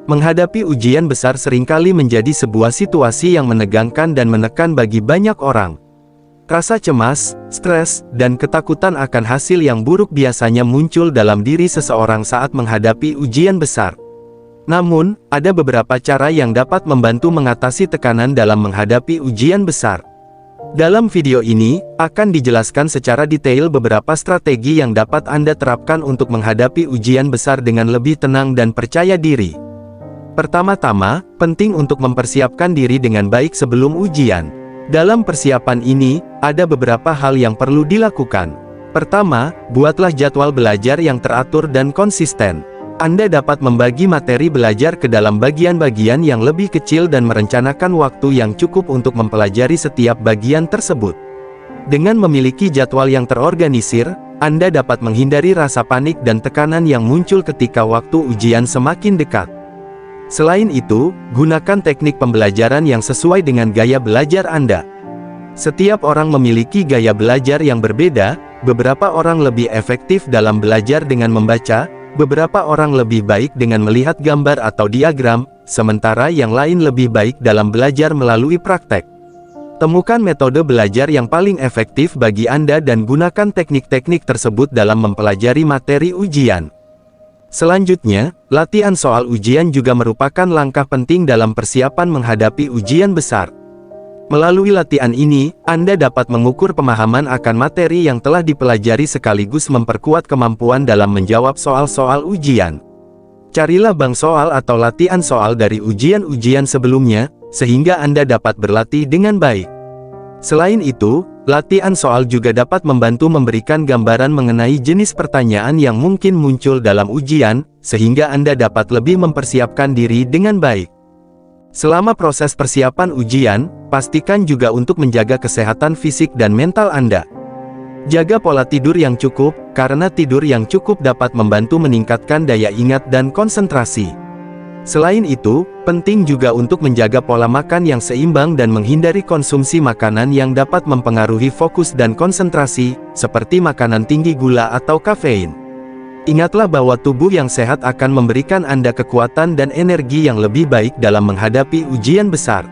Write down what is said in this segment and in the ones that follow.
Menghadapi ujian besar seringkali menjadi sebuah situasi yang menegangkan dan menekan bagi banyak orang. Rasa cemas, stres, dan ketakutan akan hasil yang buruk biasanya muncul dalam diri seseorang saat menghadapi ujian besar. Namun, ada beberapa cara yang dapat membantu mengatasi tekanan dalam menghadapi ujian besar. Dalam video ini, akan dijelaskan secara detail beberapa strategi yang dapat Anda terapkan untuk menghadapi ujian besar dengan lebih tenang dan percaya diri. Pertama-tama, penting untuk mempersiapkan diri dengan baik sebelum ujian. Dalam persiapan ini, ada beberapa hal yang perlu dilakukan. Pertama, buatlah jadwal belajar yang teratur dan konsisten. Anda dapat membagi materi belajar ke dalam bagian-bagian yang lebih kecil dan merencanakan waktu yang cukup untuk mempelajari setiap bagian tersebut. Dengan memiliki jadwal yang terorganisir, Anda dapat menghindari rasa panik dan tekanan yang muncul ketika waktu ujian semakin dekat. Selain itu, gunakan teknik pembelajaran yang sesuai dengan gaya belajar Anda. Setiap orang memiliki gaya belajar yang berbeda, beberapa orang lebih efektif dalam belajar dengan membaca, beberapa orang lebih baik dengan melihat gambar atau diagram, sementara yang lain lebih baik dalam belajar melalui praktek. Temukan metode belajar yang paling efektif bagi Anda dan gunakan teknik-teknik tersebut dalam mempelajari materi ujian. Selanjutnya, latihan soal ujian juga merupakan langkah penting dalam persiapan menghadapi ujian besar. Melalui latihan ini, Anda dapat mengukur pemahaman akan materi yang telah dipelajari sekaligus memperkuat kemampuan dalam menjawab soal-soal ujian. Carilah bank soal atau latihan soal dari ujian-ujian sebelumnya, sehingga Anda dapat berlatih dengan baik. Selain itu, latihan soal juga dapat membantu memberikan gambaran mengenai jenis pertanyaan yang mungkin muncul dalam ujian, sehingga Anda dapat lebih mempersiapkan diri dengan baik. Selama proses persiapan ujian, pastikan juga untuk menjaga kesehatan fisik dan mental Anda. Jaga pola tidur yang cukup, karena tidur yang cukup dapat membantu meningkatkan daya ingat dan konsentrasi. Selain itu, penting juga untuk menjaga pola makan yang seimbang dan menghindari konsumsi makanan yang dapat mempengaruhi fokus dan konsentrasi, seperti makanan tinggi gula atau kafein. Ingatlah bahwa tubuh yang sehat akan memberikan Anda kekuatan dan energi yang lebih baik dalam menghadapi ujian besar.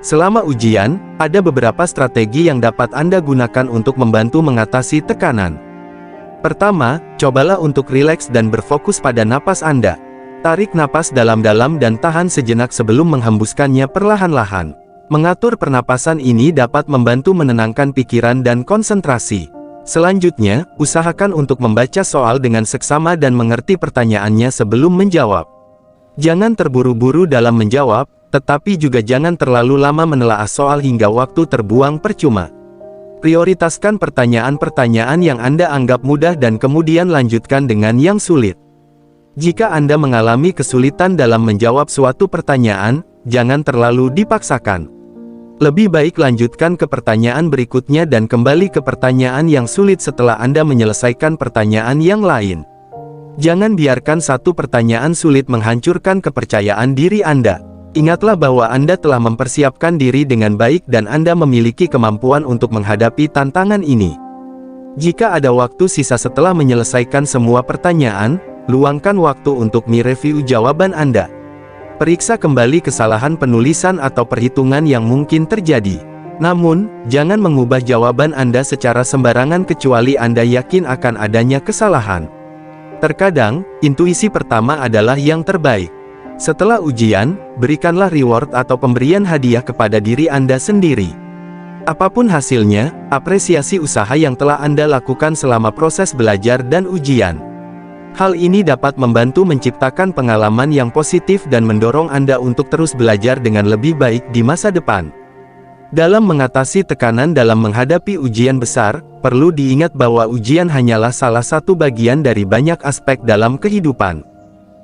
Selama ujian, ada beberapa strategi yang dapat Anda gunakan untuk membantu mengatasi tekanan. Pertama, cobalah untuk rileks dan berfokus pada napas Anda. Tarik napas dalam-dalam dan tahan sejenak sebelum menghembuskannya perlahan-lahan. Mengatur pernapasan ini dapat membantu menenangkan pikiran dan konsentrasi. Selanjutnya, usahakan untuk membaca soal dengan seksama dan mengerti pertanyaannya sebelum menjawab. Jangan terburu-buru dalam menjawab, tetapi juga jangan terlalu lama menelaah soal hingga waktu terbuang percuma. Prioritaskan pertanyaan-pertanyaan yang Anda anggap mudah dan kemudian lanjutkan dengan yang sulit. Jika Anda mengalami kesulitan dalam menjawab suatu pertanyaan, jangan terlalu dipaksakan. Lebih baik lanjutkan ke pertanyaan berikutnya dan kembali ke pertanyaan yang sulit setelah Anda menyelesaikan pertanyaan yang lain. Jangan biarkan satu pertanyaan sulit menghancurkan kepercayaan diri Anda. Ingatlah bahwa Anda telah mempersiapkan diri dengan baik dan Anda memiliki kemampuan untuk menghadapi tantangan ini. Jika ada waktu sisa setelah menyelesaikan semua pertanyaan, luangkan waktu untuk mereview jawaban Anda. Periksa kembali kesalahan penulisan atau perhitungan yang mungkin terjadi. Namun, jangan mengubah jawaban Anda secara sembarangan kecuali Anda yakin akan adanya kesalahan. Terkadang, intuisi pertama adalah yang terbaik. Setelah ujian, berikanlah reward atau pemberian hadiah kepada diri Anda sendiri. Apapun hasilnya, apresiasi usaha yang telah Anda lakukan selama proses belajar dan ujian. Hal ini dapat membantu menciptakan pengalaman yang positif dan mendorong Anda untuk terus belajar dengan lebih baik di masa depan. Dalam mengatasi tekanan dalam menghadapi ujian besar, perlu diingat bahwa ujian hanyalah salah satu bagian dari banyak aspek dalam kehidupan.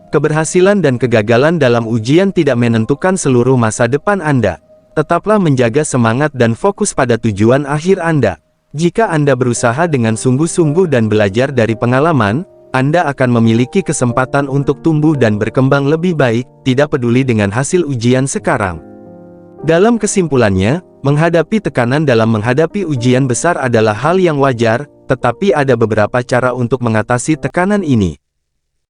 Keberhasilan dan kegagalan dalam ujian tidak menentukan seluruh masa depan Anda. Tetaplah menjaga semangat dan fokus pada tujuan akhir Anda. Jika Anda berusaha dengan sungguh-sungguh dan belajar dari pengalaman, Anda akan memiliki kesempatan untuk tumbuh dan berkembang lebih baik, tidak peduli dengan hasil ujian sekarang. Dalam kesimpulannya, menghadapi tekanan dalam menghadapi ujian besar adalah hal yang wajar, tetapi ada beberapa cara untuk mengatasi tekanan ini.